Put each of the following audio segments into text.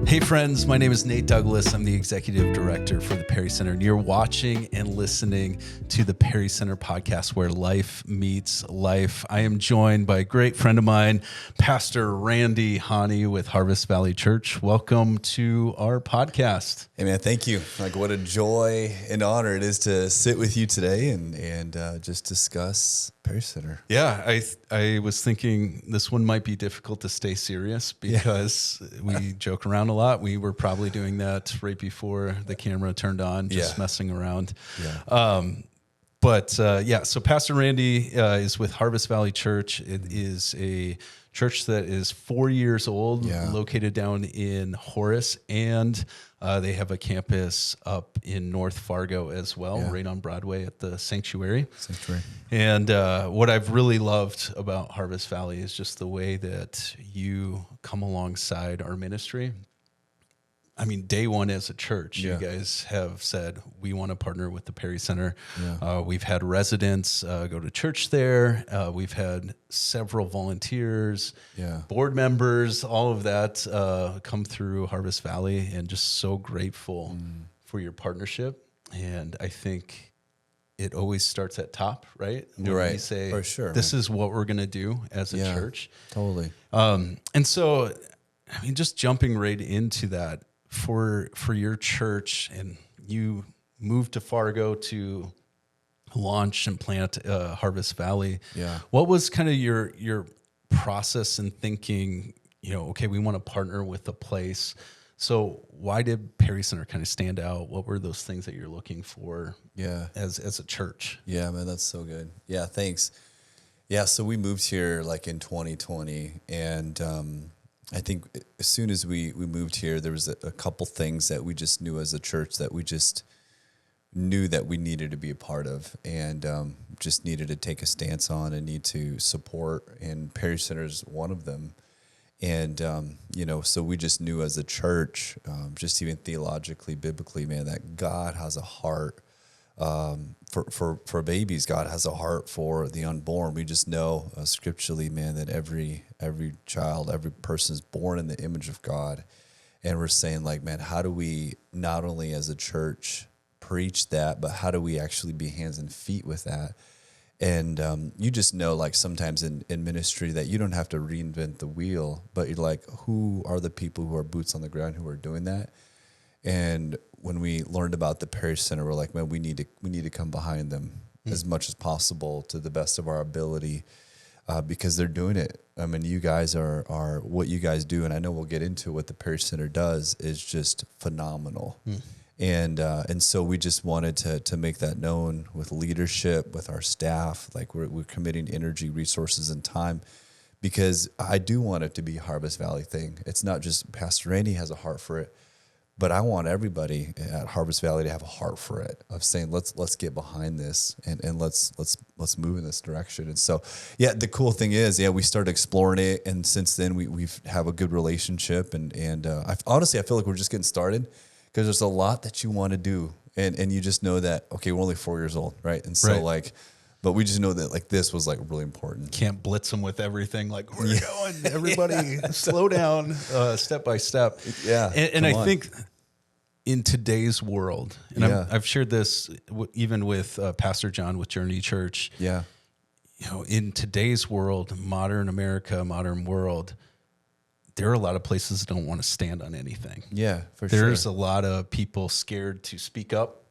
Hey friends, my name is Nate Douglas. I'm the Executive Director for the Perry Center, and you're watching and listening to the Perry Center podcast where life meets life. I am joined by a great friend of mine, Pastor Randy Hahne with Harvest Valley Church. Welcome to our podcast. Hey man, thank you. Like, what a joy and honor it is to sit with you today and just discuss Perry Center. Yeah, I was thinking this one might be difficult to stay serious because we joke around a lot. We were probably doing that right before the camera turned on, just messing around. So Pastor Randy is with Harvest Valley Church. It is a church that is 4 years old, located down in Horace, and they have a campus up in North Fargo as well, right on Broadway at the Sanctuary. And what I've really loved about Harvest Valley is just the way that you come alongside our ministry. I mean, day one as a church, you guys have said, we want to partner with the Perry Center. We've had residents go to church there. We've had several volunteers, board members, all of that come through Harvest Valley, and just so grateful for your partnership. And I think it always starts at top, right? You're right. You say, for sure, this is what we're going to do as a church. Totally. And so, I mean, just jumping right into that, for your church, and you moved to Fargo to launch and plant Harvest Valley. What was kind of your process in thinking, okay, we want to partner with a place. So why did Perry Center kind of stand out? What were those things that you're looking for as a church? Yeah, man, that's so good. Yeah, thanks. Yeah, so we moved here like in 2020, and I think as soon as we moved here, there was a couple things that we just knew as a church that we just knew that we needed to be a part of, and just needed to take a stance on and need to support. And Perry Center is one of them. And, so we just knew as a church, just even theologically, biblically, man, that God has a heart for babies. God has a heart for the unborn. We just know scripturally, man, that every child, every person is born in the image of God. And we're saying, like, man, how do we not only as a church preach that, but how do we actually be hands and feet with that? And you just know, like, sometimes in ministry that you don't have to reinvent the wheel, but you're like, who are the people who are boots on the ground who are doing that? And when we learned about the Perry Center, we're like, man, we need to come behind them as much as possible to the best of our ability, because they're doing it. I mean, you guys are what you guys do, and I know we'll get into what the Perry Center does is just phenomenal. And so we just wanted to make that known with leadership, with our staff. Like, we're committing energy, resources, and time, because I do want it to be a Harvest Valley thing. It's not just Pastor Randy has a heart for it, but I want everybody at Harvest Valley to have a heart for it, of saying, let's get behind this and let's move in this direction. And so, the cool thing is, we started exploring it, and since then we've have a good relationship. And honestly, I feel like we're just getting started, because there's a lot that you want to do, and you just know that, okay, we're only 4 years old, right? And so but we just know that, like, this was, like, really important. Can't blitz them with everything. Like, we're going, everybody slow down, step by step. And I think in today's world, and I've shared this even with Pastor John with Journey Church. In today's world, modern America, modern world, there are a lot of places that don't want to stand on anything. There's a lot of people scared to speak up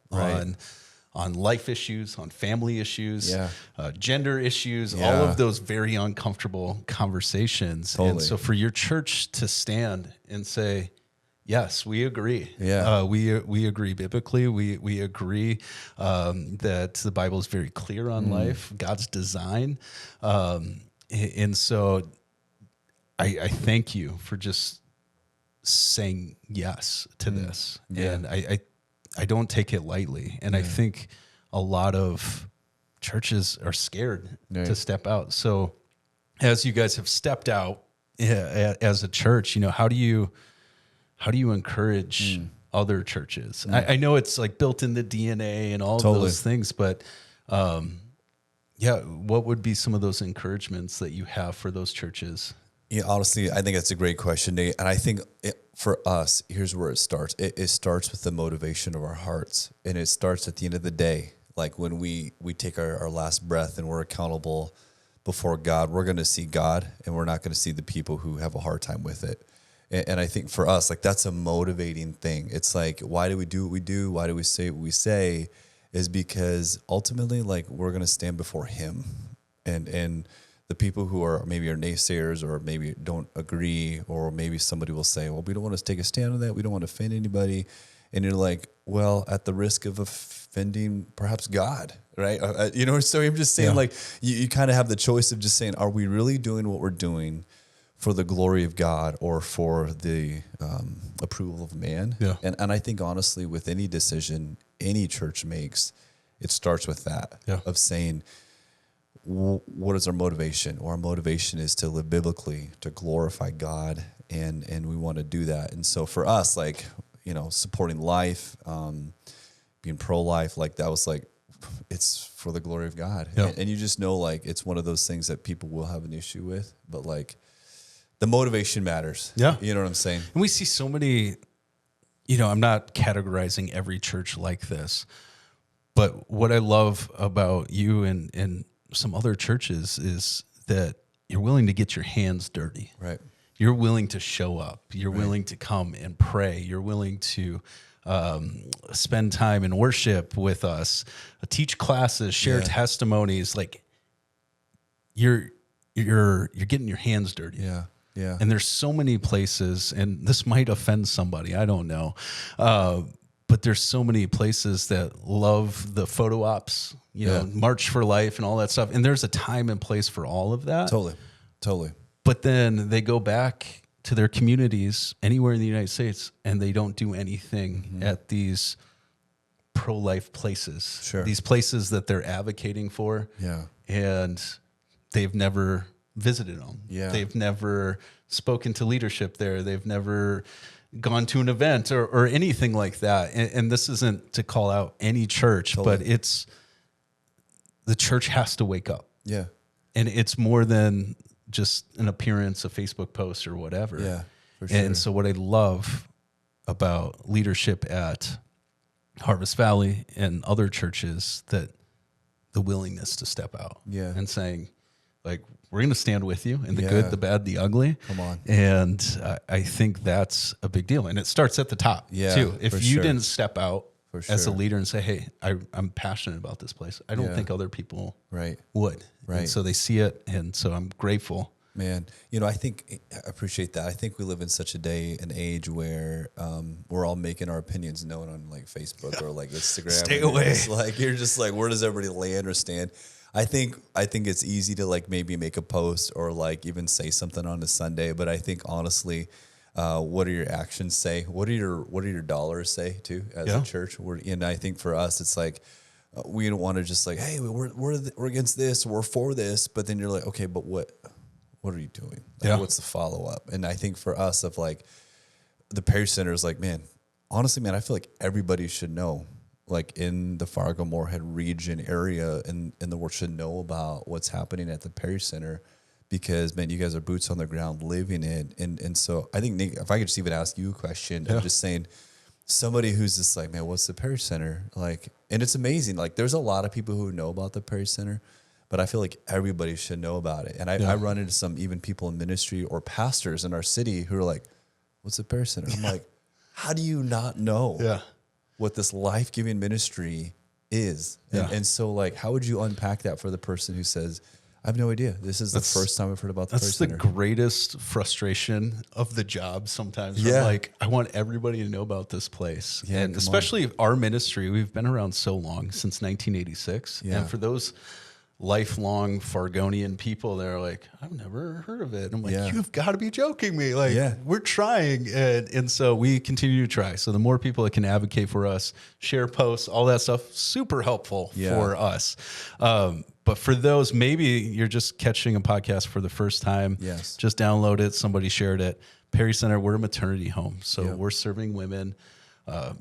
on life issues, on family issues, gender issues, all of those very uncomfortable conversations. And so for your church to stand and say, yes, we agree. We agree biblically. We agree that the Bible is very clear on life, God's design. And so I thank you for just saying yes to this. And I don't take it lightly. And I think a lot of churches are scared to step out. So as you guys have stepped out as a church, how do you encourage other churches? I know it's like built in the DNA and all of those things, but what would be some of those encouragements that you have for those churches? Honestly, I think that's a great question, Nate. And I think for us, here's where it starts. It starts with the motivation of our hearts. And it starts at the end of the day. Like when we take our last breath and we're accountable before God, we're going to see God, and we're not going to see the people who have a hard time with it. And I think for us, like, that's a motivating thing. It's like, why do we do what we do? Why do we say what we say? Is because ultimately, like, we're going to stand before Him, and the people who are naysayers, or maybe don't agree, or maybe somebody will say, well, we don't want to take a stand on that. We don't want to offend anybody. And you're like, well, at the risk of offending perhaps God, right? So I'm just saying, like, you kind of have the choice of just saying, are we really doing what we're doing for the glory of God or for the approval of man? Yeah. And I think, honestly, with any decision any church makes, it starts with that, of saying, what is our motivation? Well, our motivation is to live biblically, to glorify God, and we want to do that. And so for us, like, supporting life, being pro-life, like, that was like, it's for the glory of God. Yeah. And you just know, like, it's one of those things that people will have an issue with, but, like, the motivation matters. Yeah. You know what I'm saying? And we see so many, I'm not categorizing every church like this, but what I love about you and some other churches is that you're willing to get your hands dirty. Right. You're willing to show up. You're willing to come and pray. You're willing to spend time in worship with us, teach classes, share testimonies. Like, you're getting your hands dirty. Yeah. Yeah. And there's so many places, and this might offend somebody, I don't know. But there's so many places that love the photo ops, March for Life and all that stuff. And there's a time and place for all of that. Totally. But then they go back to their communities anywhere in the United States, and they don't do anything at these pro-life places. Sure. These places that they're advocating for. Yeah. And they've never visited them. Yeah. They've never spoken to leadership there. They've never gone to an event or anything like that. And this isn't to call out any church, but it's the church has to wake up. Yeah. And it's more than just an appearance, a Facebook post, or whatever. Yeah, for sure. And so what I love about leadership at Harvest Valley and other churches, that the willingness to step out and saying, like, we're going to stand with you in the good, the bad, the ugly. Come on. And I think that's a big deal. And it starts at the top too. If you didn't step out as a leader and say, hey, I'm passionate about this place, I don't think other people would. Right. And so they see it. And so I'm grateful. Man, I appreciate that. I think we live in such a day and age where we're all making our opinions known on, like, Facebook or, like, Instagram. Stay away. You're just like, where does everybody land or stand? I think it's easy to, like, maybe make a post or, like, even say something on a Sunday. But I think, honestly, what do your actions say? What do your dollars say too as a church? And I think for us, it's like, we don't want to just, like, hey, we're against this, we're for this. But then you're like, okay, but what are you doing? Like, what's the follow up? And I think for us, of, like, the Parish Center is like, man, honestly, man, I feel like everybody should know, like, in the Fargo-Moorhead region area, and the world should know about what's happening at the Parish Center, because, man, you guys are boots on the ground living it. And so I think, Nick, if I could just even ask you a question, of just saying, somebody who's just like, man, what's the Parish Center? Like, and it's amazing. Like, there's a lot of people who know about the Parish Center, but I feel like everybody should know about it. And I run into some even people in ministry or pastors in our city who are like, what's the Parish Center? I'm like, how do you not know what this life-giving ministry is? And so, like, how would you unpack that for the person who says, I have no idea. This is the first time I've heard about the Parish Center. That's the greatest frustration of the job sometimes. Yeah. Like, I want everybody to know about this place. Yeah, and especially our ministry, we've been around so long, since 1986. Yeah. And for those lifelong Fargonian people, they're like, I've never heard of it. And I'm like, you've got to be joking me. Like, we're trying. And so we continue to try. So the more people that can advocate for us, share posts, all that stuff, super helpful for us. But for those, maybe you're just catching a podcast for the first time. Yes. Just download it. Somebody shared it. Perry Center, we're a maternity home. So we're serving women.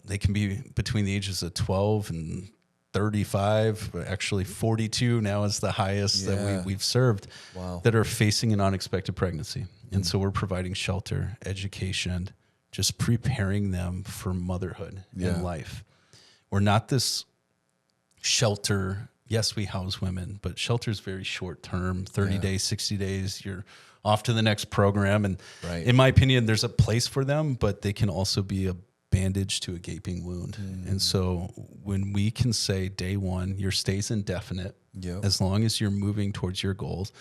They can be between the ages of 12 and 35, actually 42 now is the highest that we've served, that are facing an unexpected pregnancy. And so we're providing shelter, education, just preparing them for motherhood and life. We're not this shelter. Yes, we house women, but shelter is very short term, 30 days, 60 days. You're off to the next program. And in my opinion, there's a place for them, but they can also be a bandage to a gaping wound. And so when we can say day one, your stay's indefinite, as long as you're moving towards your goals,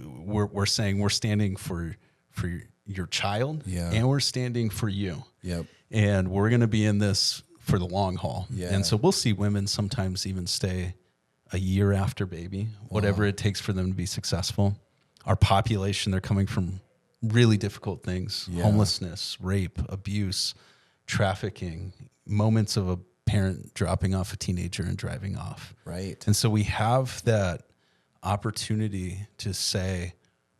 we're saying we're standing for your child and we're standing for you. And we're going to be in this for the long haul. And so we'll see women sometimes even stay a year after baby, whatever it takes for them to be successful. Our population, they're coming from really difficult things, homelessness, rape, abuse, trafficking, moments of a parent dropping off a teenager and driving off. And so we have that opportunity to say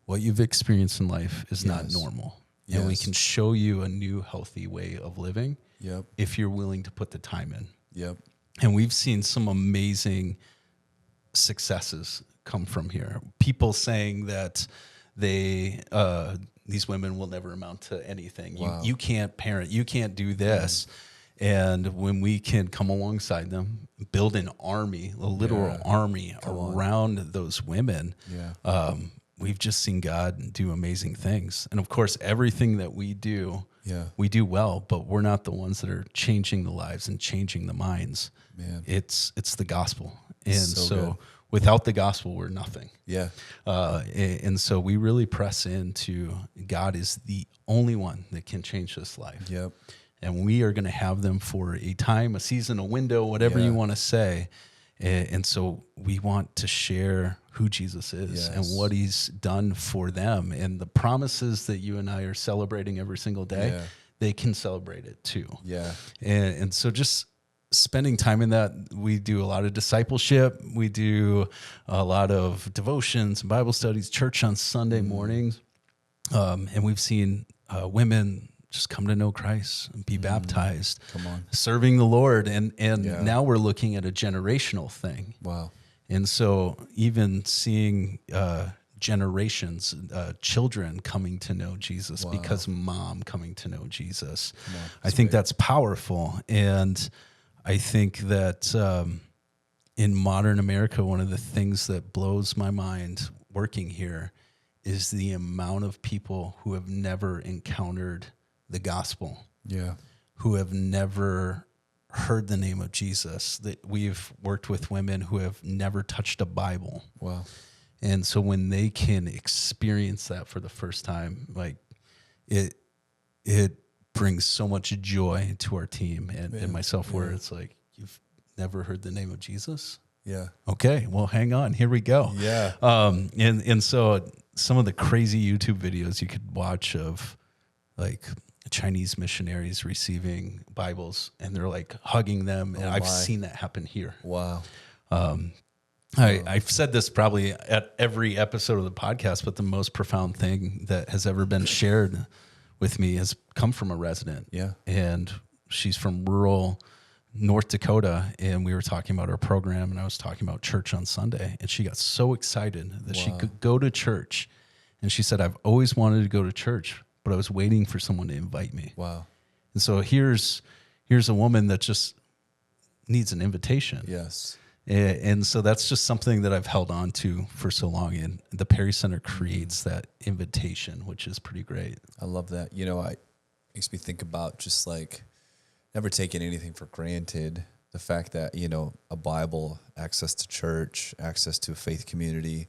what you've experienced in life is not normal. And we can show you a new healthy way of living if you're willing to put the time in. And we've seen some amazing successes come from here. People saying that these women will never amount to anything. You can't parent, you can't do this. And when we can come alongside them, build an army, a literal army around those women, we've just seen God do amazing things. And of course, everything that we do well, but we're not the ones that are changing the lives and changing the minds. It's the gospel. And so without the gospel, we're nothing. And so we really press into God is the only one that can change this life. And we are going to have them for a time, a season, a window, whatever you want to say. And so we want to share who Jesus is and what he's done for them. And the promises that you and I are celebrating every single day, they can celebrate it too. And so just spending time in that, we do a lot of discipleship. We do a lot of devotions, Bible studies, church on Sunday mornings. And we've seen women just come to know Christ and be baptized, serving the Lord. And now we're looking at a generational thing. And so even seeing generations, children coming to know Jesus because mom coming to know Jesus. I think that's powerful. And I think that in modern America, one of the things that blows my mind working here is the amount of people who have never encountered the gospel, who have never heard the name of Jesus. That we've worked with women who have never touched a Bible. And so when they can experience that for the first time, like it brings so much joy to our team and myself, where it's like, you've never heard the name of Jesus? Okay, well, hang on. Here we go. And so some of the crazy YouTube videos you could watch of like Chinese missionaries receiving Bibles and they're like hugging them. And I've seen that happen here. I've said this probably at every episode of the podcast, but the most profound thing that has ever been shared with me has come from a resident. And she's from rural North Dakota, and we were talking about our program, and I was talking about church on Sunday, and she got so excited that she could go to church. And she said, I've always wanted to go to church, but I was waiting for someone to invite me. And so here's a woman that just needs an invitation. And so that's just something that I've held on to for so long. And the Perry Center creates that invitation, which is pretty great. I love that. You know, it makes me think about just like never taking anything for granted. The fact that, you know, a Bible, access to church, access to a faith community.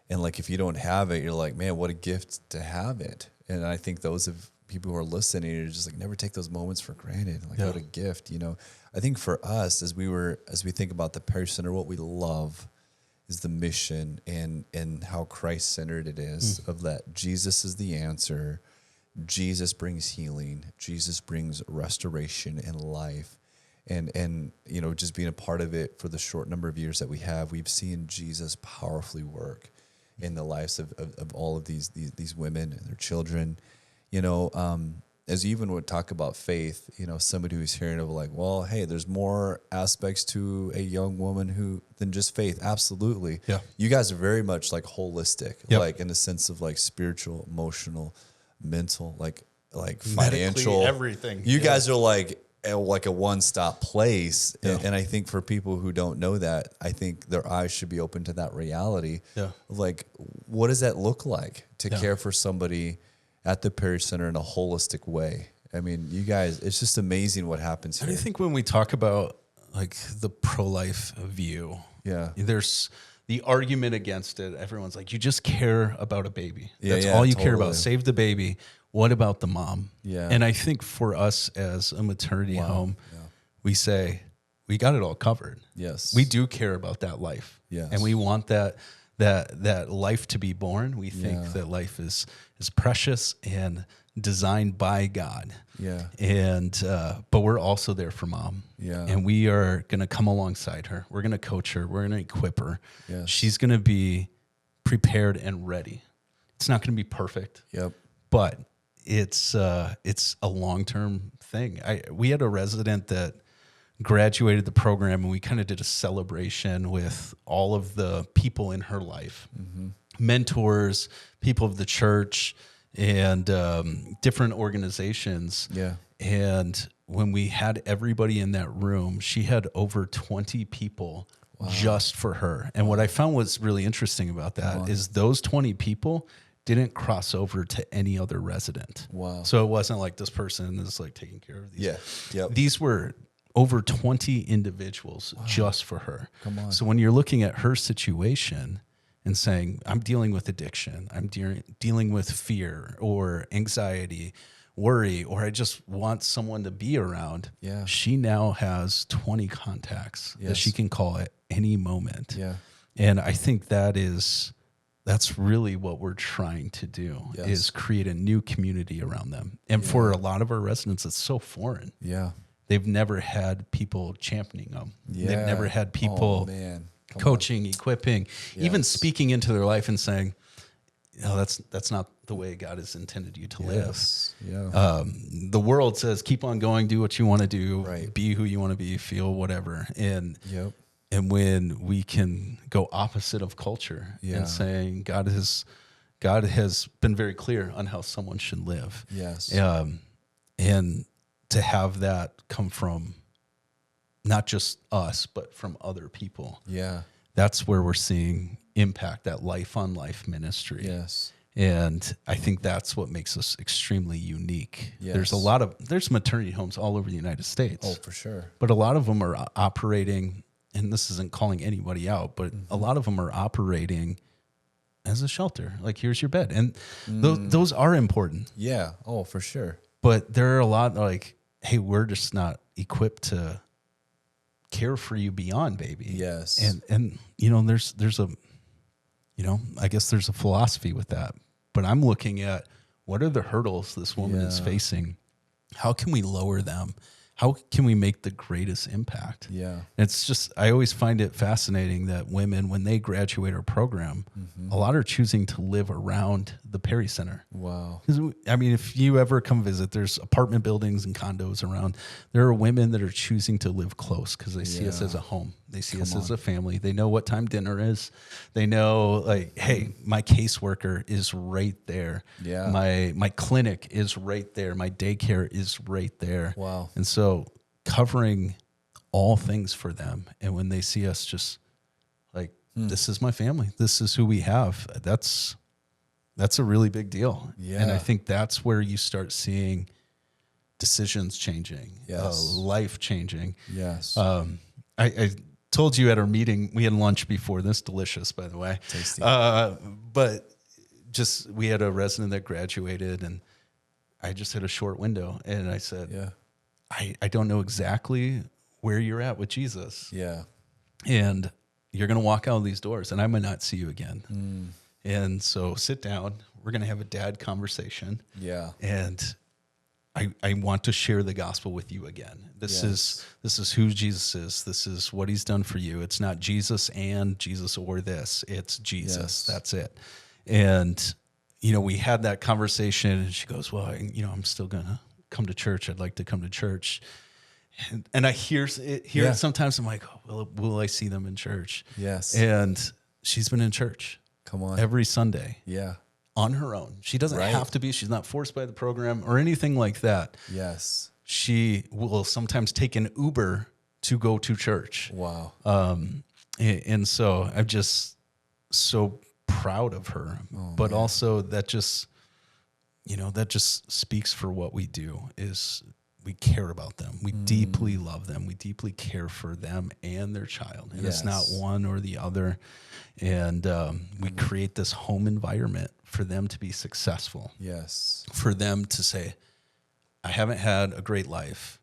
And like, if you don't have it, you're like, man, what a gift to have it. And I think those of people who are listening are just like, never take those moments for granted. Like, what a gift, you know. I think for us, as we think about the Perry Center, what we love is the mission and how Christ-centered it is, of that Jesus is the answer. Jesus brings healing. Jesus brings restoration and life. And you know, just being a part of it for the short number of years that we have, we've seen Jesus powerfully work in the lives of all of these women and their children. You know, as you even would talk about faith, you know, somebody who's hearing of like, well, hey, there's more aspects to a young woman than just faith. Absolutely. Yeah. You guys are very much like holistic, like in the sense of like spiritual, emotional, mental, like like financial, everything. You guys are like a one-stop place. And I think for people who don't know that, I think their eyes should be open to that reality. Like, what does that look like to care for somebody at the Perry Center in a holistic way? I mean, you guys, it's just amazing what happens here. And I think when we talk about like the pro-life view, there's the argument against it. Everyone's like, you just care about a baby. That's all you care about. Save the baby. What about the mom? And I think for us as a maternity home, we say, we got it all covered. We do care about that life. And we want that life to be born. We think that life is precious and designed by God. And but we're also there for mom. And we are going to come alongside her. We're going to coach her. We're going to equip her. She's going to be prepared and ready. It's not going to be perfect. But it's a long-term thing. We had a resident that graduated the program, and we kind of did a celebration with all of the people in her life, mentors, people of the church, and different organizations. And when we had everybody in that room, she had over 20 people just for her. And what I found was really interesting about that is those 20 people didn't cross over to any other resident. So it wasn't like this person is like taking care of these. These were over 20 individuals just for her. So when you're looking at her situation and saying, I'm dealing with addiction, I'm dealing with fear or anxiety, worry, or I just want someone to be around, she now has 20 contacts that she can call at any moment. And I think that's really what we're trying to do is create a new community around them. And for a lot of our residents, it's so foreign. They've never had people championing them. They've never had people coaching, equipping, even speaking into their life and saying, no, that's not the way God has intended you to live. The world says, keep on going, do what you want to do, be who you want to be, feel whatever. And when we can go opposite of culture and saying God has been very clear on how someone should live. And to have that come from not just us, but from other people. That's where we're seeing impact, that life on life ministry. And I think that's what makes us extremely unique. There's maternity homes all over the United States. Oh, for sure. But a lot of them are operating, and this isn't calling anybody out, but a lot of them are operating as a shelter. Like, here's your bed. And those are important. Oh, for sure. But there are a lot like, hey, we're just not equipped to care for you beyond baby. And you know, there's a, you know, I guess there's a philosophy with that. But I'm looking at what are the hurdles this woman is facing? How can we lower them? How can we make the greatest impact? It's just, I always find it fascinating that women, when they graduate our program, a lot are choosing to live around the Perry Center. I mean, if you ever come visit, there's apartment buildings and condos around. There are women that are choosing to live close because they see us as a home. They see us as a family. They know what time dinner is. They know, like, hey, my caseworker is right there. My clinic is right there. My daycare is right there. And so covering all things for them. And when they see us just like, this is my family, this is who we have, that's a really big deal. And I think that's where you start seeing decisions changing, life changing. I told you at our meeting, we had lunch before this, delicious, by the way. Tasty. But just, we had a resident that graduated, and I just had a short window, and I said, I don't know exactly where you're at with Jesus. And you're going to walk out of these doors, and I might not see you again. And so sit down. We're going to have a dad conversation. And I want to share the gospel with you again. This is who Jesus is. This is what he's done for you. It's not Jesus and Jesus or this. It's Jesus. That's it. And, you know, we had that conversation, and she goes, well, you know, I'm still going to come to church. I'd like to come to church. And I hear it sometimes. I'm like, oh, well, will I see them in church? And she's been in church. Come on. Every Sunday. on her own. She doesn't have to be. She's not forced by the program or anything like that. Yes. She will sometimes take an Uber to go to church. Wow. And so I'm just so proud of her. But also that just, that just speaks for what we do is we care about them. We deeply love them. We deeply care for them and their child. And it's not one or the other. And we create this home environment for them to be successful. Yes. For them to say, I haven't had a great life.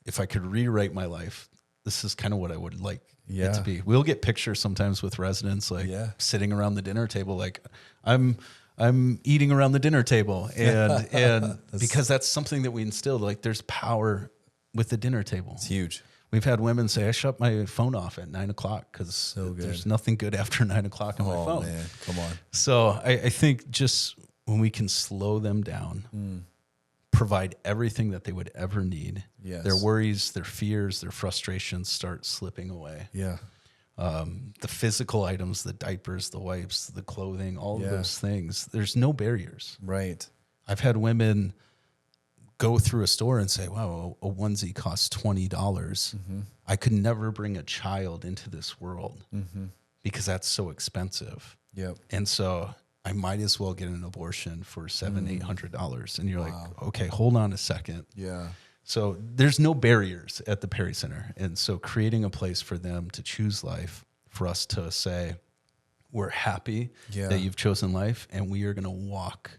If I could rewrite my life, this is kind of what I would like it to be. We'll get pictures sometimes with residents, like sitting around the dinner table, like I'm eating around the dinner table, and because that's something that we instilled. Like there's power with the dinner table. It's huge. We've had women say, I shut my phone off at 9 o'clock because there's nothing good after 9 o'clock on my phone. Man, come on. So I think just when we can slow them down, provide everything that they would ever need, their worries, their fears, their frustrations start slipping away. Yeah. The physical items, the diapers, the wipes, the clothing, all of those things, there's no barriers. Right. I've had women go through a store and say, wow, a onesie costs $20. I could never bring a child into this world because that's so expensive. Yep. And so I might as well get an abortion for $700-800. And you're like, okay, hold on a second. Yeah. So there's no barriers at the Perry Center. And so creating a place for them to choose life, for us to say, we're happy that you've chosen life, and we are going to walk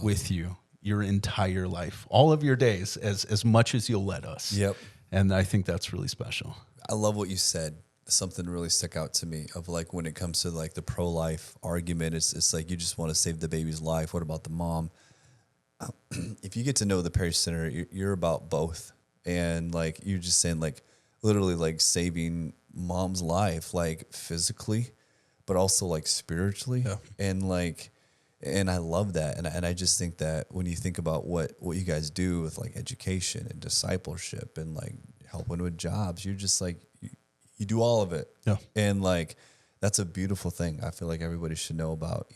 with you your entire life, all of your days, as much as you'll let us. Yep. And I think that's really special. I love what you said. Something really stuck out to me of like when it comes to like the pro-life argument, it's like you just want to save the baby's life. What about the mom? If you get to know the Perry Center, you're about both. And like you're just saying like literally like saving mom's life, like physically, but also like spiritually. Yeah. And I love that. And I just think that when you think about what you guys do with like education and discipleship and like helping with jobs, you're just like, you do all of it. Yeah. And like, that's a beautiful thing. I feel like everybody should know about,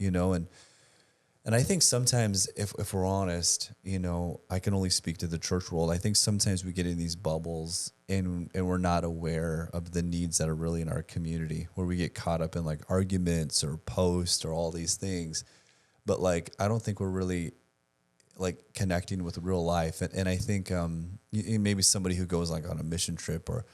and I think sometimes if we're honest, I can only speak to the church world. I think sometimes we get in these bubbles and we're not aware of the needs that are really in our community, where we get caught up in like arguments or posts or all these things. But like, I don't think we're really like connecting with real life. And I think maybe somebody who goes like on a mission trip, or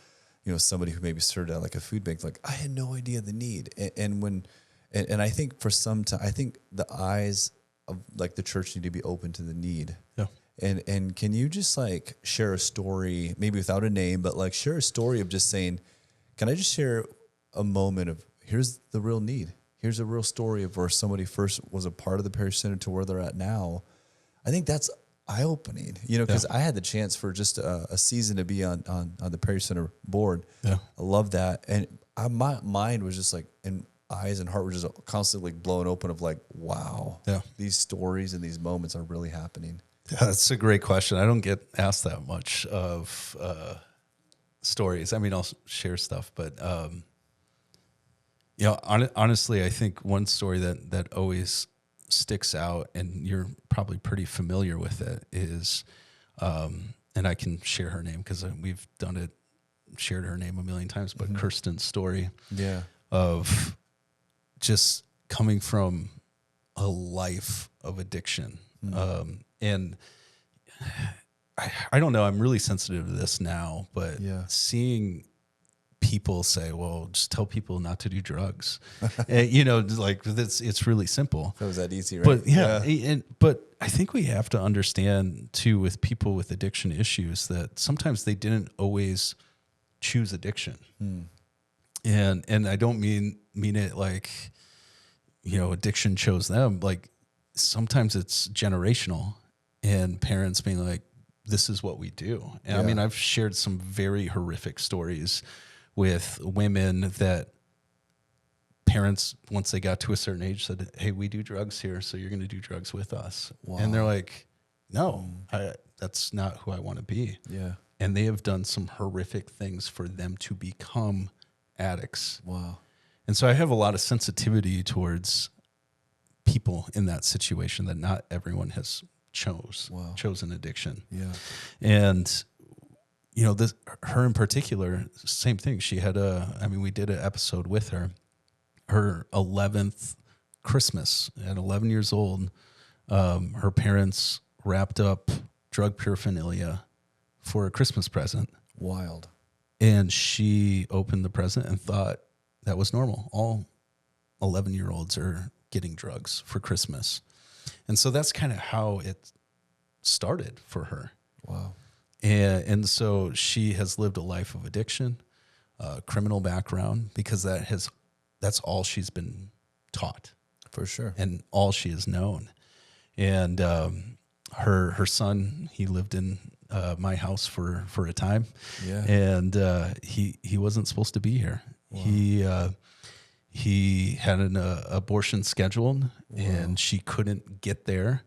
somebody who maybe served at like a food bank, like I had no idea the need. And I think for some time, I think the eyes of like the church need to be open to the need. Yeah. And can you just like share a story, maybe without a name, but like share a story of just saying, can I just share a moment of here's the real need. Here's a real story of where somebody first was a part of the Parish Center to where they're at now. I think that's eye-opening, because I had the chance for just a season to be on the Parish Center board. Yeah. I love that. And my mind was just like, and eyes and heart were just constantly blowing open of like, wow, these stories and these moments are really happening. Yeah, that's a great question. I don't get asked that much of stories. I mean, I'll share stuff, but honestly, I think one story that always sticks out, and you're probably pretty familiar with it, is, and I can share her name because we've shared her name a million times, but Kirsten's story of just coming from a life of addiction. And I don't know, I'm really sensitive to this now, but seeing people say, well, just tell people not to do drugs. Like it's really simple. That was that easy, right? But but I think we have to understand too, with people with addiction issues, that sometimes they didn't always choose addiction. And I don't mean it like, addiction chose them. Like sometimes it's generational, and parents being like, this is what we do. And I mean, I've shared some very horrific stories with women that parents, once they got to a certain age, said, hey, we do drugs here, so you're going to do drugs with us. Wow. And they're like, no, that's not who I want to be. Yeah. And they have done some horrific things for them to become addicts. Wow. And so I have a lot of sensitivity towards people in that situation, that not everyone has chosen addiction. Yeah. And, you know, her in particular, same thing. She had we did an episode with her 11th Christmas at 11 years old. Her parents wrapped up drug paraphernalia for a Christmas present. Wild. And she opened the present and thought that was normal. All 11-year-olds are getting drugs for Christmas. And so that's kind of how it started for her. Wow. And so she has lived a life of addiction, criminal background, because that's all she's been taught. For sure. And all she has known. And her son, he lived in my house for a time. Yeah. And he wasn't supposed to be here. Wow. He had an abortion scheduled. Wow. And she couldn't get there.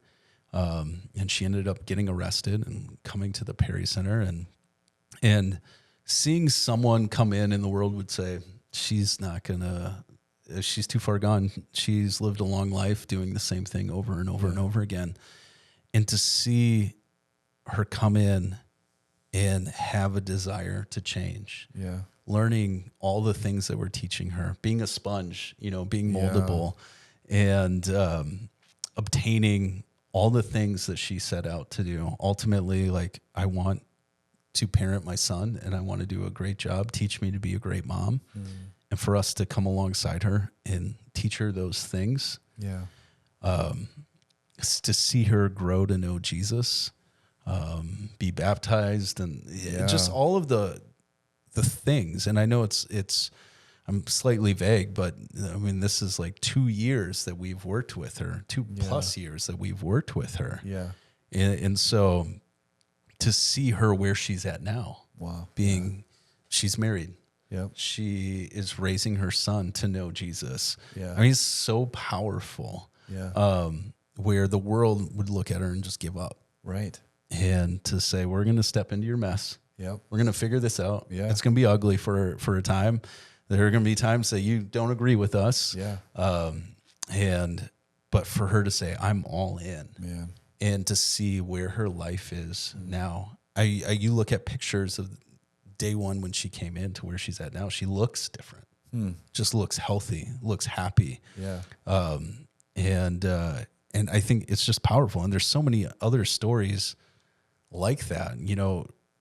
And she ended up getting arrested and coming to the Perry Center, and seeing someone come in the world would say, she's too far gone. She's lived a long life doing the same thing over and over and over again. And to see her come in and have a desire to change, learning all the things that we're teaching her, being a sponge, being moldable, and obtaining all the things that she set out to do. Ultimately, like, I want to parent my son, and I want to do a great job. Teach me to be a great mom. And for us to come alongside her and teach her those things. Yeah. To see her grow to know Jesus, be baptized, and just all of the things. And I know I'm slightly vague, but I mean, this is like 2 years that we've worked with her, 2+ years that we've worked with her. Yeah. And so to see her where she's at now, she's married. Yep. She is raising her son to know Jesus. Yeah. I mean, he's so powerful. Yeah. Where the world would look at her and just give up. Right. And to say, we're going to step into your mess. Yep. We're going to figure this out. Yeah. It's going to be ugly for a time. There are going to be times that you don't agree with us. Yeah. But for her to say, I'm all in. Yeah. And to see where her life is now. You look at pictures of day one when she came in to where she's at now. She looks different. Just looks healthy, looks happy. Yeah. And I think it's just powerful. And there's so many other stories like that.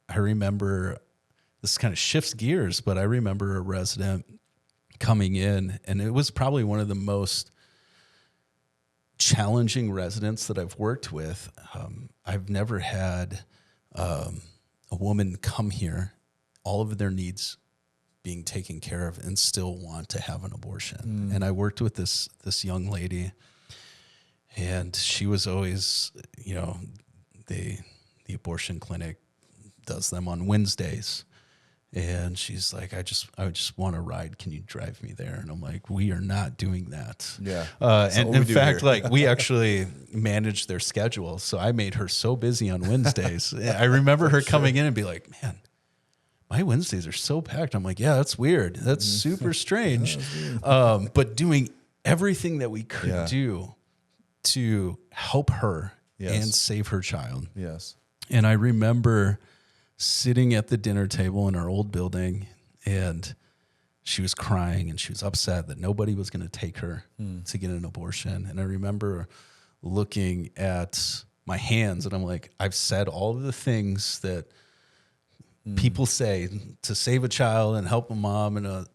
I remember, this kind of shifts gears, but I remember a resident coming in, and it was probably one of the most challenging residents that I've worked with. I've never had a woman come here, all of their needs being taken care of, and still want to have an abortion. And I worked with this young lady, and she was always, the abortion clinic does them on Wednesdays. And she's like, I just want a ride. Can you drive me there? And I'm like, we are not doing that. Yeah. And in fact, like, we actually managed their schedule. So I made her so busy on Wednesdays. I remember her coming in and be like, man, my Wednesdays are so packed. I'm like, yeah, that's weird. That's super strange. But doing everything that we could do to help her and save her child. Yes. And I remember sitting at the dinner table in our old building, and she was crying, and she was upset that nobody was going to take her to get an abortion. And I remember looking at my hands, and I'm like, I've said all of the things that people say to save a child and help a mom, and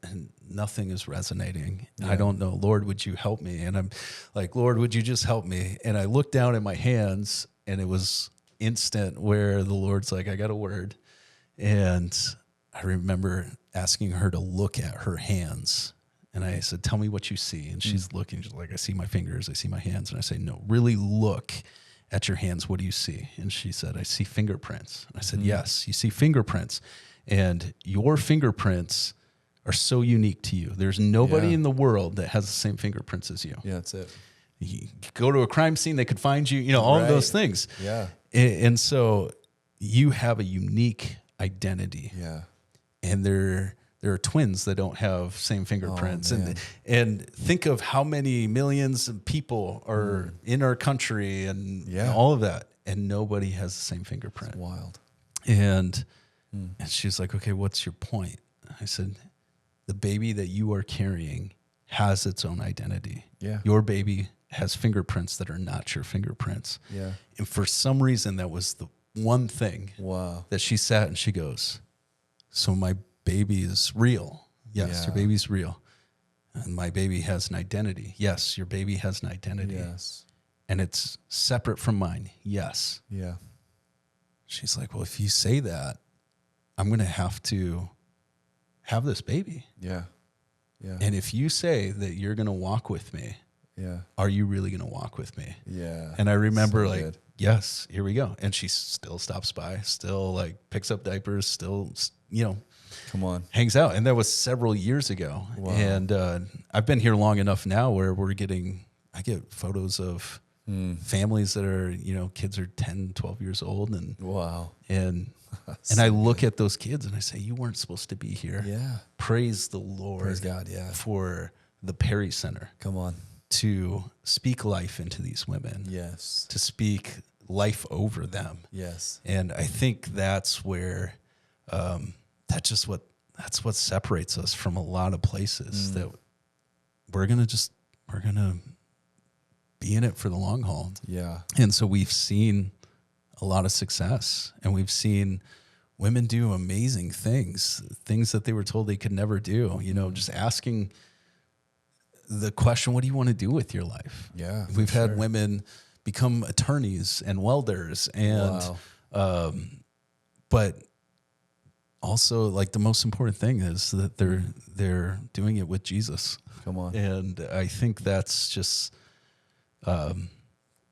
nothing is resonating. Yeah. I don't know. Lord, would you help me? And I'm like, Lord, would you just help me? And I looked down at my hands, and it was instant where the Lord's like, I got a word. And I remember asking her to look at her hands. And I said, tell me what you see. And she's looking, she's like, I see my fingers, I see my hands. And I say, no, really look at your hands. What do you see? And she said, I see fingerprints. And I said, yes, you see fingerprints. And your fingerprints are so unique to you. There's nobody in the world that has the same fingerprints as you. Yeah, that's it. You go to a crime scene, they could find you, all of those things. Yeah. And so you have a unique identity. Yeah. And there's there are twins that don't have same fingerprints. And think of how many millions of people are in our country and all of that. And nobody has the same fingerprint. That's wild. And she's like, okay, what's your point? I said, the baby that you are carrying has its own identity. Yeah. Your baby has fingerprints that are not your fingerprints. Yeah. And for some reason, that was the one thing that she sat and she goes, so my baby is real. Yes, your baby's real. And my baby has an identity. Yes, your baby has an identity. Yes. And it's separate from mine. Yes. Yeah. She's like, well, if you say that, I'm going to have this baby. Yeah. Yeah. And if you say that you're going to walk with me, are you really going to walk with me? Yeah. And I remember So good. yes, here we go. And she still stops by, still like picks up diapers, still, Come on. hangs out. And that was several years ago. Wow. And I've been here long enough now where I get photos of families that are, kids are 10, 12 years old. And wow. And I look at those kids and I say, you weren't supposed to be here. Yeah. Praise the Lord. Praise God. Yeah. For the Perry Center. Come on. To speak life into these women. Yes. To speak life over them. Yes. And I think that's where, that's what separates us from a lot of places that we're going to be in it for the long haul. Yeah. And so we've seen a lot of success, and we've seen women do amazing things that they were told they could never do, just asking the question, what do you want to do with your life? Yeah. We've had women become attorneys and welders and, but also like the most important thing is that they're doing it with Jesus. Come on. And I think that's just,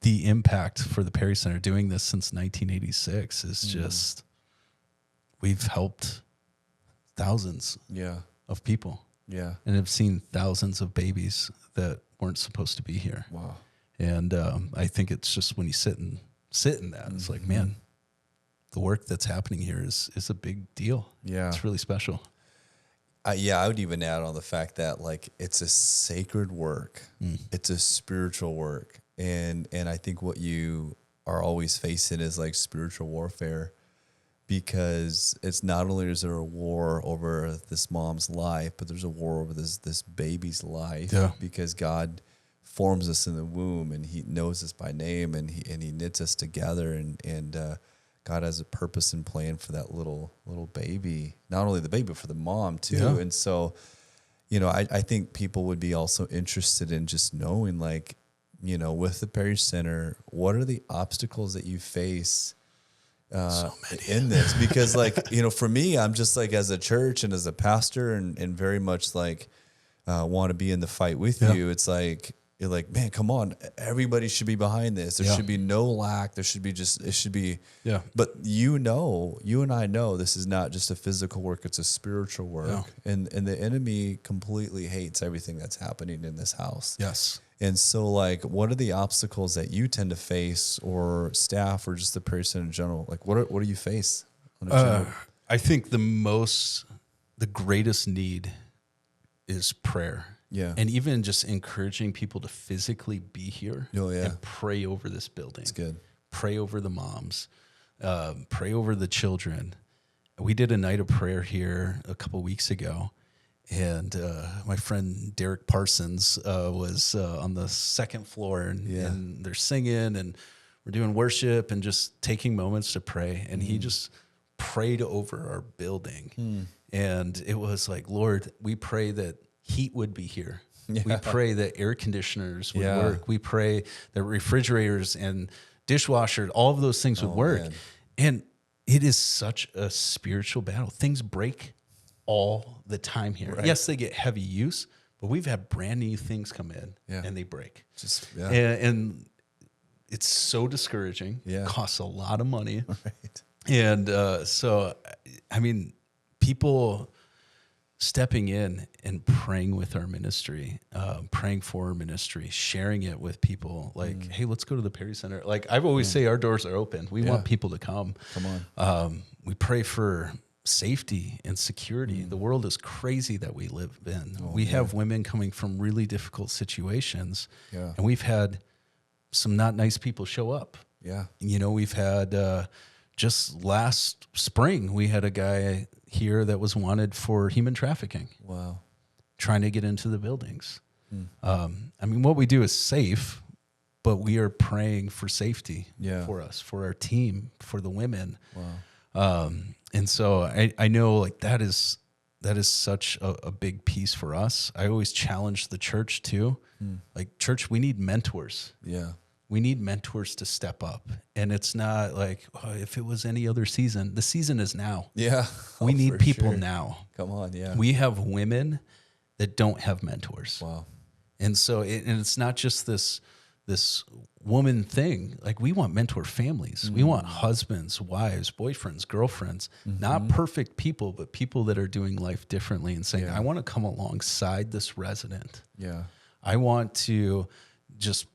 the impact for the Perry Center doing this since 1986 is just, we've helped thousands of people. Yeah. And have seen thousands of babies that weren't supposed to be here. Wow. And I think it's just when you sit in that, it's like, man, the work that's happening here is a big deal. Yeah. It's really special. I would even add on the fact that like it's a sacred work. It's a spiritual work. And I think what you are always facing is like spiritual warfare, because it's not only is there a war over this mom's life, but there's a war over this baby's life. Yeah. Because God forms us in the womb and he knows us by name and he knits us together and God has a purpose and plan for that little baby, not only the baby, but for the mom too. Yeah. And so, I think people would be also interested in just knowing like, with the Perry Center, what are the obstacles that you face in this? Because like, for me, I'm just like as a church and as a pastor and very much like want to be in the fight with you. It's like, you're like, man, come on. Everybody should be behind this. There should be no lack. There should be it should be. Yeah. But you and I know this is not just a physical work. It's a spiritual work. Yeah. And the enemy completely hates everything that's happening in this house. Yes. And so like, what are the obstacles that you tend to face, or staff, or just the person in general? Like what do you face? I think the greatest need is prayer. Yeah. And even just encouraging people to physically be here and pray over this building. That's good. Pray over the moms, pray over the children. We did a night of prayer here a couple of weeks ago, and my friend Derek Parsons was on the second floor, and they're singing, and we're doing worship and just taking moments to pray. And he just prayed over our building. And it was like, Lord, we pray that heat would be here. Yeah. We pray that air conditioners would work. We pray that refrigerators and dishwasher, all of those things would work. Man. And it is such a spiritual battle. Things break all the time here. Right. Yes, they get heavy use, but we've had brand new things come in and they break. And it's so discouraging. Yeah. It costs a lot of money. Right. And so, I mean, people stepping in and praying with our ministry, praying for our ministry, sharing it with people like, hey, let's go to the Perry Center. Like I've always say our doors are open. We want people to come. Come on. We pray for safety and security. The world is crazy that we live in. We have women coming from really difficult situations, and we've had some not nice people show up. Yeah. You know, we've had just last spring, we had a guy here that was wanted for human trafficking. Wow. Trying to get into the buildings. I mean, what we do is safe, but we are praying for safety for us, for our team, for the women. Wow. And so I know like that is such a big piece for us. I always challenge the church too. Like, church, we need mentors. Yeah. We need mentors to step up. And it's not like, oh, if it was any other season, the season is now. Yeah. We need people now. Come on. Yeah. We have women that don't have mentors. Wow. And so and it's not just this woman thing. Like, we want mentor families. We want husbands, wives, boyfriends, girlfriends, not perfect people, but people that are doing life differently and saying, I want to come alongside this resident. Yeah. I want to just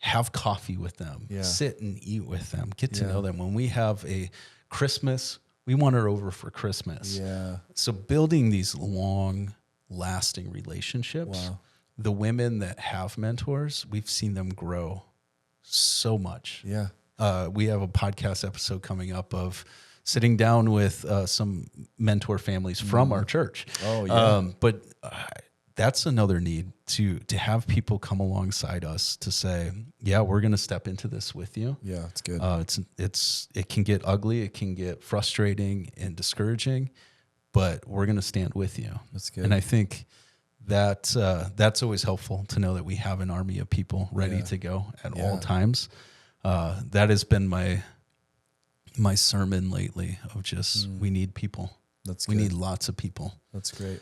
have coffee with them, sit and eat with them, get to know them. When we have a Christmas, we want her over for Christmas. Yeah. So building these long lasting relationships, the women that have mentors, we've seen them grow so much. Yeah. We have a podcast episode coming up of sitting down with some mentor families from our church. Oh, yeah. But that's another need to have people come alongside us to say, yeah, we're going to step into this with you. Yeah, it's good. It can get ugly. It can get frustrating and discouraging, but we're going to stand with you. That's good. And I think that that's always helpful to know that we have an army of people ready to go at all times. That has been my sermon lately of just, we need people. That's we good. need lots of people. That's great.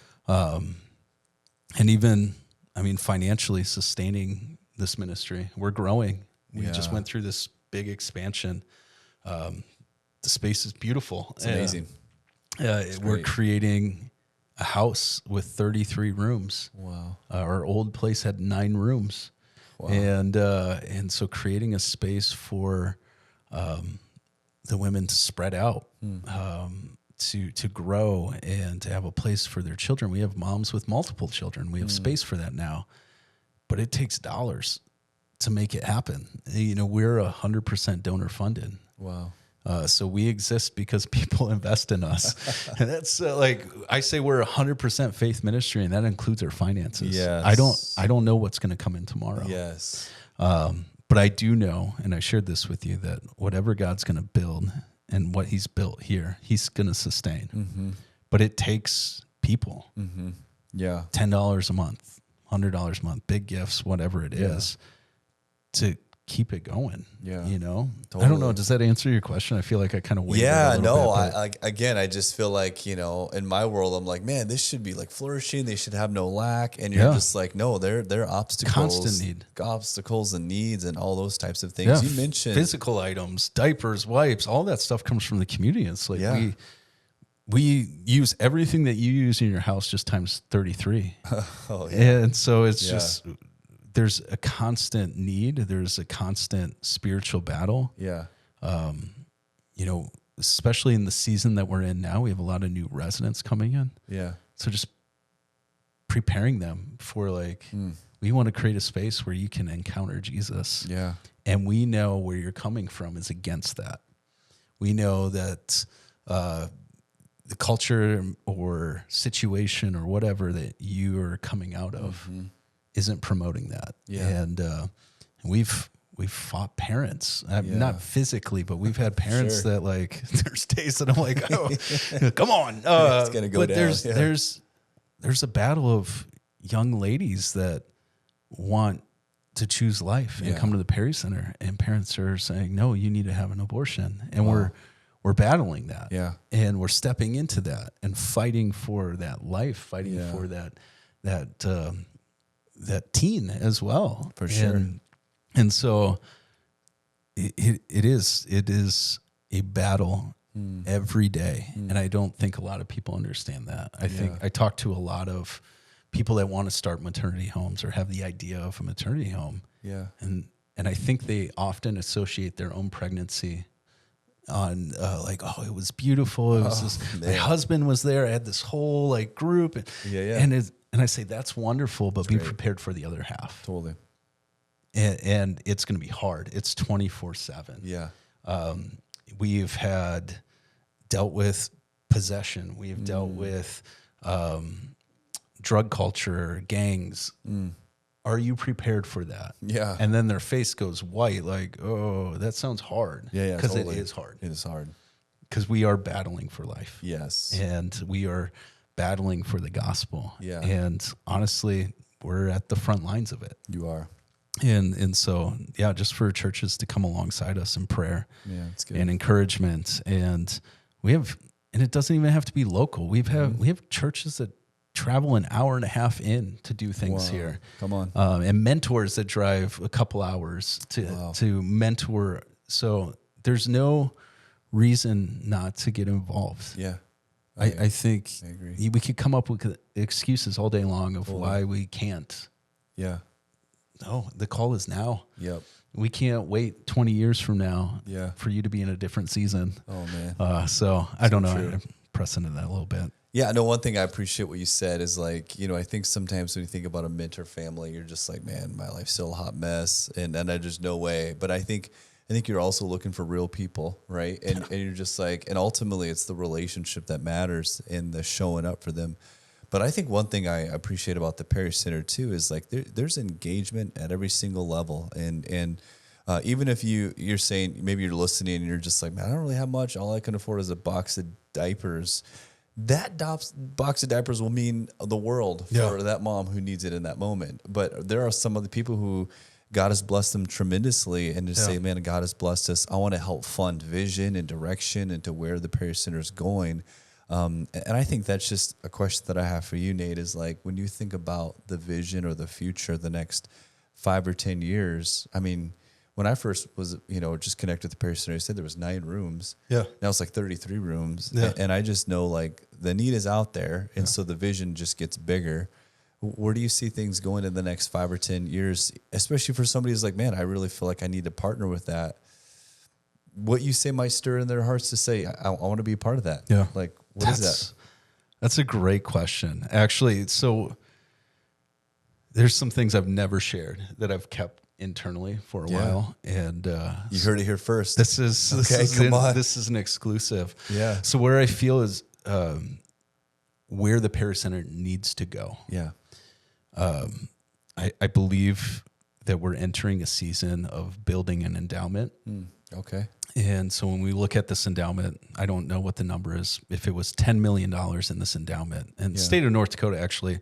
And even, I mean, financially sustaining this ministry, we're growing. We just went through this big expansion. The space is beautiful. It's amazing. We're creating a house with 33 rooms. Wow. Our old place had 9 rooms. Wow. And so creating a space for the women to spread out, to grow and to have a place for their children. We have moms with multiple children. We have space for that now, but it takes dollars to make it happen. You know, we're 100% donor funded. Wow. So we exist because people invest in us. And that's like, I say we're 100% faith ministry, and that includes our finances. Yes. I don't know what's going to come in tomorrow. Yes. But I do know, and I shared this with you, that whatever God's going to build and what he's built here, he's going to sustain. But it takes people. Yeah. $10 a month, $100 a month, big gifts, whatever it is, to keep it going. Yeah. You know, Totally. I don't know. Does that answer your question? I feel like I kind of I just feel like, you know, in my world, I'm like, man, this should be like flourishing. They should have no lack. And you're just like, no, they're obstacles, constant need, obstacles and needs and all those types of things. You mentioned physical items, diapers, wipes, all that stuff comes from the community. It's like, we use everything that you use in your house just times 33. And so it's just, there's a constant need. There's a constant spiritual battle. Yeah. You know, especially in the season that we're in now, we have a lot of new residents coming in. Yeah. So just preparing them for like, we want to create a space where you can encounter Jesus. Yeah. And we know where you're coming from is against that. We know that the culture or situation or whatever that you are coming out of isn't promoting that. Yeah. And we've fought parents, not physically, but we've had parents that like, there's days that I'm like, oh, come on. It's going to go but down. There's a battle of young ladies that want to choose life and come to the Perry Center, and parents are saying, no, you need to have an abortion. And we're battling that. Yeah. And we're stepping into that and fighting for that life, fighting for that teen as well. For sure. And so it is a battle every day. And I don't think a lot of people understand that. I think I talk to a lot of people that want to start maternity homes or have the idea of a maternity home. Yeah. And I think they often associate their own pregnancy on like, oh, it was beautiful. It was just, my husband was there. I had this whole like group. And I say, that's wonderful, but be prepared for the other half. Totally. And it's going to be hard. It's 24/7. Yeah. We've dealt with possession. We've dealt with drug culture, gangs. Are you prepared for that? Yeah. And then their face goes white, like, oh, that sounds hard. Yeah. Because totally. it is hard. It is hard. Because we are battling for life. Yes. And we are battling for the gospel. Yeah. And honestly, we're at the front lines of it. You are. And so, yeah, just for churches to come alongside us in prayer it's good. and encouragement. And it doesn't even have to be local. We have churches that travel an hour and a half in to do things here. Come on. And mentors that drive a couple hours to mentor. So there's no reason not to get involved. Yeah. I think I agree. we could come up with excuses all day long of why we can't. Yeah. No, the call is now. Yep. We can't wait 20 years from now for you to be in a different season. Oh, man. So I don't know. I'm pressing into that a little bit. Yeah, no, one thing I appreciate what you said is like, I think sometimes when you think about a mentor family, you're just like, man, my life's still a hot mess and there's no way. But I think you're also looking for real people, right? And you're just like, and ultimately it's the relationship that matters and the showing up for them. But I think one thing I appreciate about the Parish Center too is like there's engagement at every single level. And even if you're saying, maybe you're listening and you're just like, man, I don't really have much. All I can afford is a box of diapers. That box of diapers will mean the world for that mom who needs it in that moment. But there are some other people who God has blessed them tremendously and just say, man, God has blessed us. I want to help fund vision and direction into where the Parish Center is going. And I think that's just a question that I have for you, Nate, is like, when you think about the vision or the future, the next 5 or 10 years, I mean, when I first was, just connected with the Parish Center, I said there was 9 rooms. Yeah. Now it's like 33 rooms. Yeah. And I just know like the need is out there. And so the vision just gets bigger. Where do you see things going in the next 5 or 10 years, especially for somebody who's like, man, I really feel like I need to partner with that. What you say might stir in their hearts to say, I want to be a part of that. Yeah. Like, what is that? That's a great question. Actually, so there's some things I've never shared that I've kept internally for a while, and you heard it here first. This is an exclusive. Yeah. So where I feel is where the Parish Center needs to go. Yeah. I believe that we're entering a season of building an endowment. Okay. And so when we look at this endowment, I don't know what the number is. If it was $10 million in this endowment, and the state of North Dakota actually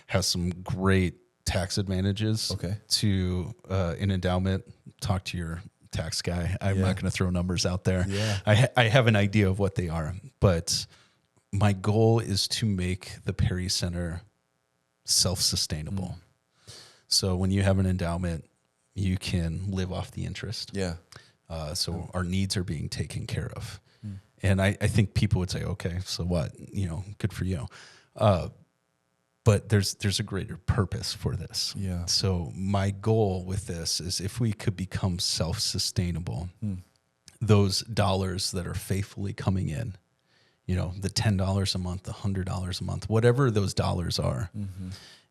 has some great tax advantages to an endowment. Talk to your tax guy. I'm not going to throw numbers out there. Yeah. I have an idea of what they are, but my goal is to make the Parish Center self-sustainable. So when you have an endowment, you can live off the interest. Yeah. So our needs are being taken care of. And I think people would say, okay, so what? Good for you. But there's a greater purpose for this. Yeah. So my goal with this is if we could become self-sustainable, those dollars that are faithfully coming in, the $10 a month, the $100 a month, whatever those dollars are,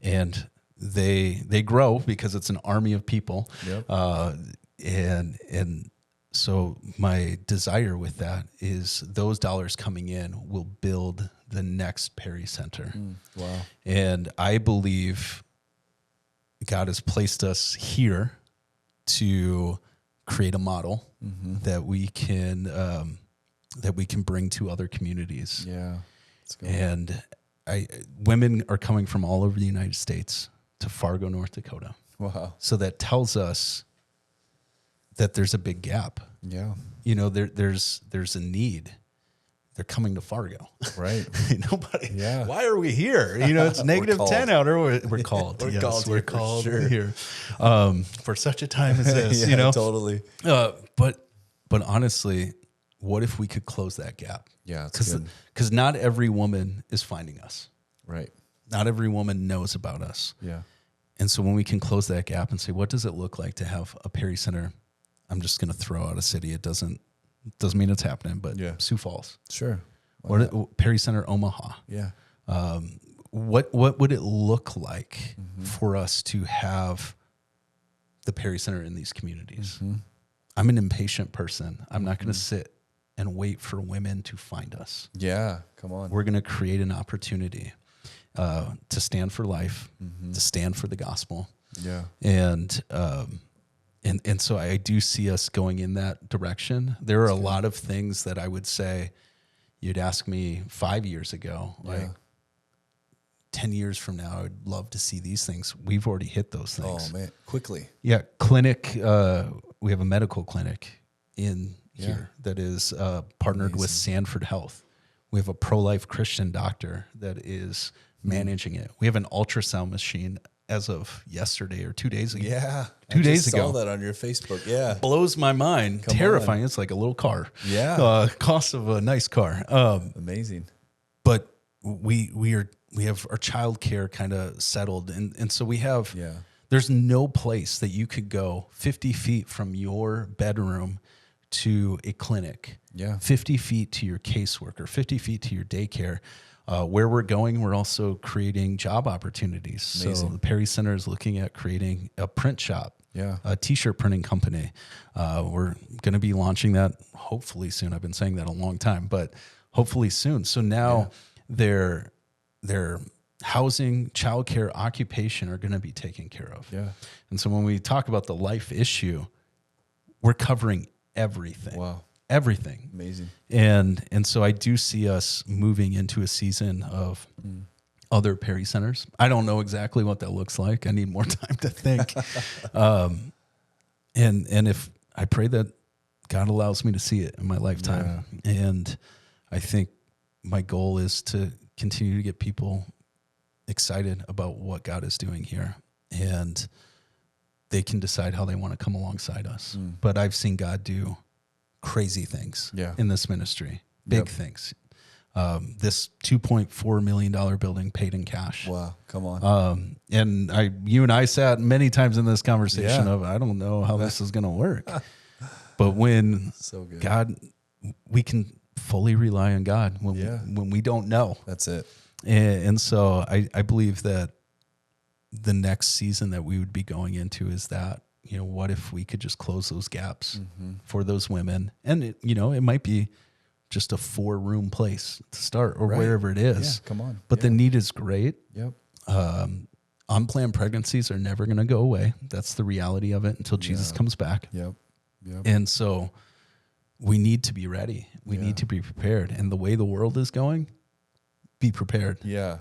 and they grow because it's an army of people. Yep. And so my desire with that is those dollars coming in will build the next Parish Center. Wow. And I believe God has placed us here to create a model that we can bring to other communities. Yeah. Let's go. And women are coming from all over the United States to Fargo, North Dakota. Wow. So that tells us that there's a big gap. Yeah. There's a need. They're coming to Fargo. Right. Nobody. Yeah. Why are we here? It's -10 out there. We're called. We're called here for such a time as this. Totally. But honestly, what if we could close that gap? Yeah. Because not every woman is finding us. Right. Not every woman knows about us. Yeah. And so when we can close that gap and say, what does it look like to have a Parish Center? I'm just going to throw out a city. It doesn't Doesn't mean it's happening, but Sioux Falls. Sure. Perry Center, Omaha. Yeah. What would it look like for us to have the Perry Center in these communities? I'm an impatient person. I'm not going to sit and wait for women to find us. Yeah, come on. We're going to create an opportunity to stand for life, to stand for the gospel. Yeah. And so I do see us going in that direction. There are a lot of things that I would say you'd ask me 5 years ago, like 10 years from now, I would love to see these things. We've already hit those things. Oh man, quickly. Yeah. Clinic. We have a medical clinic in here that is partnered with Sanford Health. We have a pro-life Christian doctor that is managing it. We have an ultrasound machine as of yesterday or 2 days ago. Yeah. 2 days ago. I saw that on your Facebook. Yeah. Blows my mind. Terrifying. It's like a little car. Yeah. Cost of a nice car. Amazing. But we have our child care kind of settled. And so we have, there's no place that you could go 50 feet from your bedroom to a clinic, 50 feet to your caseworker, 50 feet to your daycare. Where we're going, we're also creating job opportunities. Amazing. So the Perry Center is looking at creating a print shop, a t-shirt printing company. We're going to be launching that hopefully soon. I've been saying that a long time, but hopefully soon. So now their housing, childcare, occupation are going to be taken care of. Yeah. And so when we talk about the life issue, we're covering everything. Wow. Everything. Amazing. And so I do see us moving into a season of other Perry Centers. I don't know exactly what that looks like. I need more time to think. And if I pray that God allows me to see it in my lifetime. Yeah. And I think my goal is to continue to get people excited about what God is doing here. And they can decide how they want to come alongside us. But I've seen God do crazy things in this ministry, big things. This $2.4 million building paid in cash. Wow, come on. And you and I sat many times in this conversation of, I don't know how this is going to work. But when God, we can fully rely on God when we don't know. That's it. And so I believe that the next season that we would be going into is that, what if we could just close those gaps for those women? And, it might be just a 4-room place to start or wherever it is. Yeah, come on. But the need is great. Yep. Unplanned pregnancies are never going to go away. That's the reality of it until Jesus comes back. Yep. And so we need to be ready. We need to be prepared. And the way the world is going, be prepared. Yeah.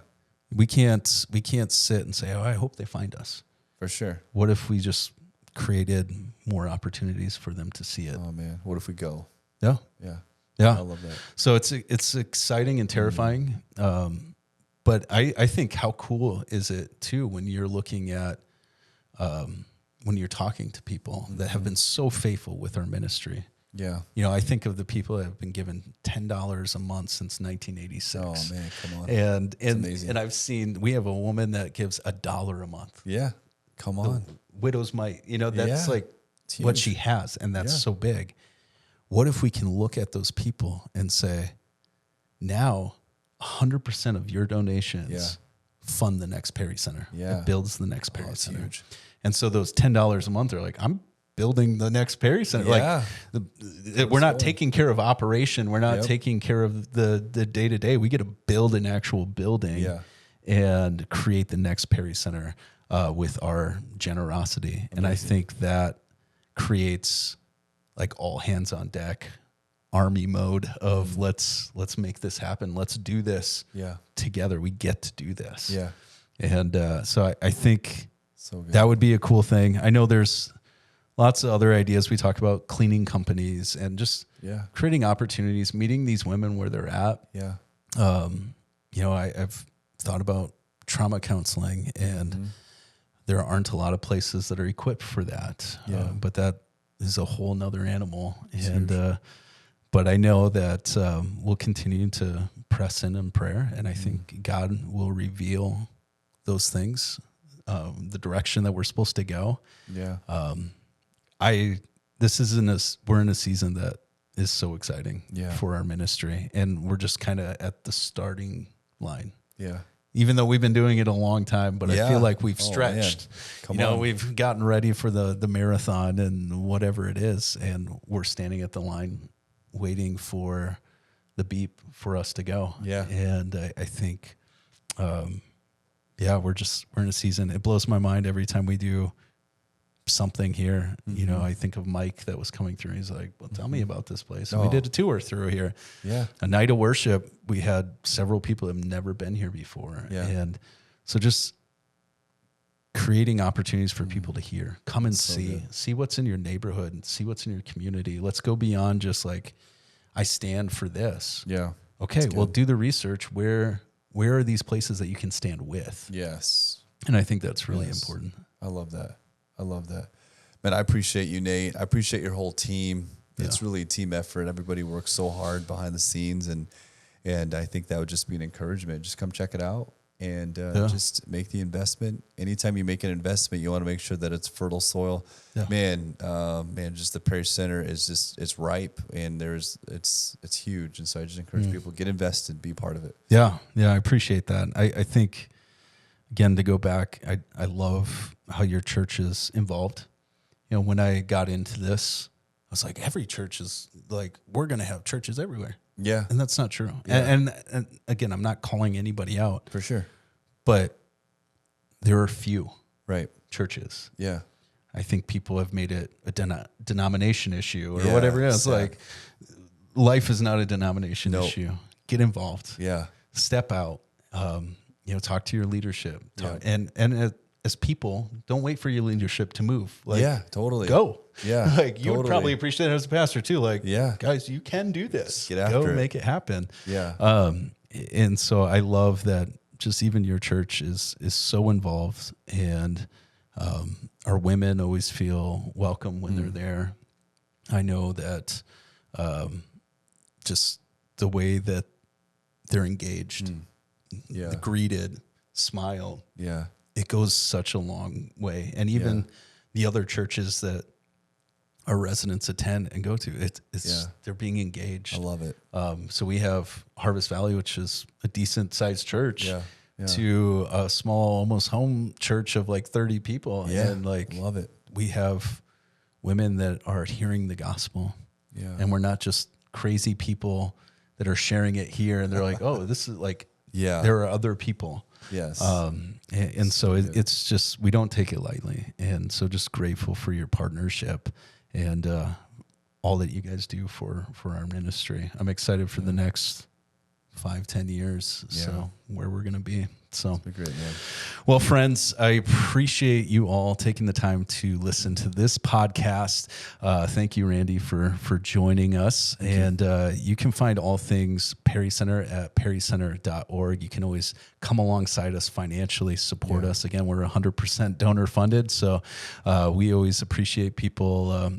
We can't sit and say, I hope they find us. For sure. What if we just created more opportunities for them to see it? Oh man, what if we go? Yeah. Yeah. Yeah. I love that. So it's exciting and terrifying. But I think how cool is it too when you're looking at when you're talking to people that have been so faithful with our ministry. Yeah. I think of the people that have been given $10 a month since 1986. Oh man, come on. And amazing. And I've seen, we have a woman that gives $1 a month. Yeah. Come on. The widow's mite, that's like it's what huge. she has. And that's so big. What if we can look at those people and say, now 100% of your donations fund the next Perry Center. Yeah. It builds the next Perry That's Center. huge. And so those $10 a month are like, I'm building the next Perry Center. Yeah. Like we're not taking care of operation. We're not taking care of the day-to-day. We get to build an actual building and create the next Perry Center with our generosity. Amazing. And I think that creates like all hands on deck, army mode of let's make this happen. Let's do this together. We get to do this. Yeah. And so I think so good. That would be a cool thing. I know there's lots of other ideas. We talk about cleaning companies and just creating opportunities, meeting these women where they're at. Yeah. I've thought about trauma counseling, and there aren't a lot of places that are equipped for that. Yeah. But that is a whole nother animal. But I know that we'll continue to press in prayer, and I think God will reveal those things, the direction that we're supposed to go. Yeah. We're in a season that is so exciting for our ministry. And we're just kind of at the starting line. Yeah. Even though we've been doing it a long time, but I feel like we've stretched. We've gotten ready for the marathon and whatever it is, and we're standing at the line waiting for the beep for us to go. Yeah. And I think, we're in a season. It blows my mind every time we do something here. I think of Mike that was coming through. He's like, well, tell me about this place. And we did a tour through here. Yeah. A night of worship. We had several people that have never been here before. Yeah. And so just creating opportunities for people to hear, come and see what's in your neighborhood and see what's in your community. Let's go beyond just like, I stand for this. Yeah. Okay. Well, do the research. Where are these places that you can stand with? Yes. And I think that's really important. I love that. Man, I appreciate you, Nate. I appreciate your whole team. Yeah. It's really a team effort. Everybody works so hard behind the scenes, and I think that would just be an encouragement. Just come check it out and just make the investment. Anytime you make an investment, you want to make sure that it's fertile soil. Yeah. Man, just the Parish Center is it's ripe, and it's huge. And so I just encourage people, get invested, be part of it. Yeah, I appreciate that. I think, again, to go back, I love how your church is involved. When I got into this, I was like, every church is like, we're going to have churches everywhere. Yeah. And that's not true. Yeah. And again, I'm not calling anybody out. For sure. But there are few churches. Yeah. I think people have made it a denomination issue or whatever it is. Like, life is not a denomination issue. Get involved. Yeah. Step out. Talk to your leadership. And as people, don't wait for your leadership to move. Totally. Go. Yeah. You would probably appreciate it as a pastor too. Guys, you can do this. Get after it. Make it happen. Yeah. And so I love that just even your church is so involved, and our women always feel welcome when they're there. I know that just the way that they're engaged, greeted, smile. Yeah. It goes such a long way. And even the other churches that our residents attend and go to, they're being engaged. I love it. So we have Harvest Valley, which is a decent sized church, to a small, almost home church of like 30 people. Yeah. And love it. We have women that are hearing the gospel. Yeah. And we're not just crazy people that are sharing it here. And they're like, oh, this is like, there are other people. Yes. And so it's just, we don't take it lightly. And so just grateful for your partnership and all that you guys do for our ministry. I'm excited for the next 5-10 years. So where we're going to be. So great, man. Well, friends, I appreciate you all taking the time to listen to this podcast. Thank you, Randy, for joining us. And you can find all things Perry Center at perrycenter.org. You can always come alongside us financially, support us. Again, we're 100% donor funded. So we always appreciate people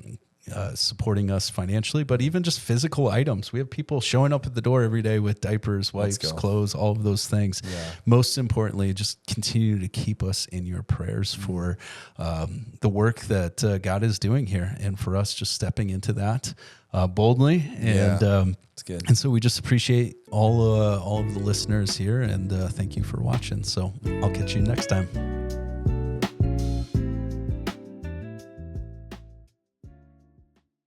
supporting us financially, but even just physical items. We have people showing up at the door every day with diapers, wipes, clothes, all of those things. Yeah. Most importantly, just continue to keep us in your prayers for the work that God is doing here, and for us just stepping into that boldly. And it's good. And so we just appreciate all of the listeners here, and thank you for watching. So I'll catch you next time.